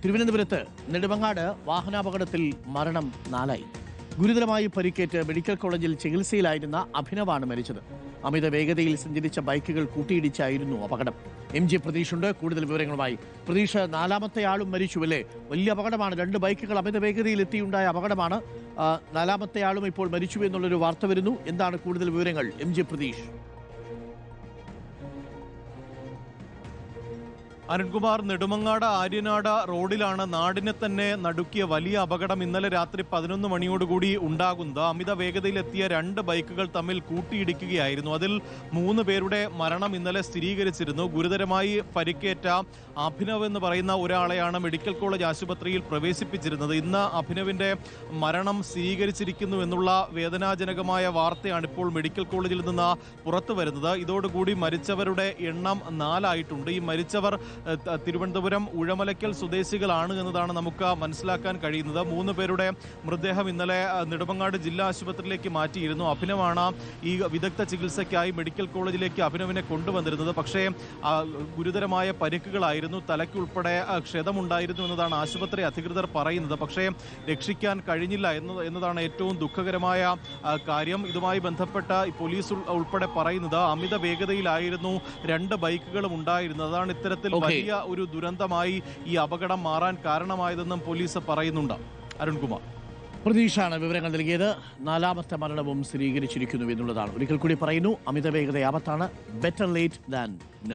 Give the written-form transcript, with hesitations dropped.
തിരുവനന്തപുരത്ത് നെടുമങ്ങാട് വാഹനാപകടത്തിൽ മരണം 4. ഗുരുതരമായി പരിക്കേറ്റ് മെഡിക്കൽ കോളേജിൽ ചികിത്സയിലായിരുന്ന അഭിനവാണ് മരിച്ചത്. അമിത വേഗതയിൽ സഞ്ചരിച്ച ബൈക്കുകൾ കൂട്ടിയിടിച്ചായിരുന്നു അപകടം. MJ പ്രതീഷുണ്ട് കൂടുതൽ വിവരങ്ങളുമായി. പ്രതീഷ്, 4ാമത്തെ ആളും മരിച്ചുവല്ലേ? വലിയ അപകടമാണ്. 2 ബൈക്കുകൾ അമിത വേഗതയിൽ എത്തിയുണ്ടായ അപകടമാണ്. 4ാമത്തെ ആളും ഇപ്പോൾ മരിച്ചു എന്നുള്ളൊരു വാർത്ത വരുന്നു. എന്താണ് കൂടുതൽ വിവരങ്ങൾ, MJ പ്രതീഷ്? അരുൺകുമാർ, നെടുമങ്ങാട് ആര്യനാട് റോഡിലാണ് നാടിനെ തന്നെ നടുക്കിയ വലിയ അപകടം ഇന്നലെ രാത്രി 11 മണിയോടുകൂടി ഉണ്ടാകുന്നത്. അമിത വേഗതയിലെത്തിയ 2 ബൈക്കുകൾ തമ്മിൽ കൂട്ടിയിടിക്കുകയായിരുന്നു. അതിൽ 3 പേരുടെ മരണം ഇന്നലെ സ്ഥിരീകരിച്ചിരുന്നു. ഗുരുതരമായി പരിക്കേറ്റ അഭിനവ് എന്ന് പറയുന്ന ഒരാളെയാണ് മെഡിക്കൽ കോളേജ് ആശുപത്രിയിൽ പ്രവേശിപ്പിച്ചിരുന്നത്. ഇന്ന് അഭിനവിന്റെ മരണം സ്ഥിരീകരിച്ചിരിക്കുന്നു എന്നുള്ള വേദനാജനകമായ വാർത്തയാണ് ഇപ്പോൾ മെഡിക്കൽ കോളേജിൽ നിന്ന് പുറത്തു വരുന്നത്. ഇതോടുകൂടി മരിച്ചവരുടെ എണ്ണം 4 ആയിട്ടുണ്ട്. ഈ മരിച്ചവർ തിരുവനന്തപുരം ഉഴമലയ്ക്കൽ സ്വദേശികളാണ് എന്നതാണ് നമുക്ക് മനസ്സിലാക്കാൻ കഴിയുന്നത്. 3 പേരുടെ മൃതദേഹം ഇന്നലെ നെടുമങ്ങാട് ജില്ലാ ആശുപത്രിയിലേക്ക് മാറ്റിയിരുന്നു. അഭിനവാണ് ഈ വിദഗ്ധ ചികിത്സയ്ക്കായി മെഡിക്കൽ കോളേജിലേക്ക് അഭിനവിനെ കൊണ്ടുവന്നിരുന്നത്. പക്ഷേ ഗുരുതരമായ പരിക്കുകളായിരുന്നു. തലയ്ക്കുൾപ്പെടെ ക്ഷതമുണ്ടായിരുന്നു എന്നതാണ് ആശുപത്രി അധികൃതർ പറയുന്നത്. പക്ഷേ രക്ഷിക്കാൻ കഴിഞ്ഞില്ല എന്നതാണ് ഏറ്റവും ദുഃഖകരമായ കാര്യം. ഇതുമായി ബന്ധപ്പെട്ട പോലീസ് ഉൾപ്പെടെ പറയുന്നത് അമിത വേഗതയിലായിരുന്നു 2 ബൈക്കുകളും ഉണ്ടായിരുന്നത്. അതാണ് ഇത്തരത്തിൽ വലിയ ഒരു ദുരന്തമായി ഈ അപകടം മാറാൻ കാരണമായതെന്നും പോലീസ് പറയുന്നുണ്ട്. അരുൺകുമാർ, പ്രതീഷാണ് വിവരങ്ങൾ നൽകിയത്. 4ാമത്തെ മരണവും സ്ഥിരീകരിച്ചിരിക്കുന്നു എന്നുള്ളതാണ്. ഒരിക്കൽ കൂടി പറയുന്നു, അമിത വേഗത ആപത്താണ്. Better late than never.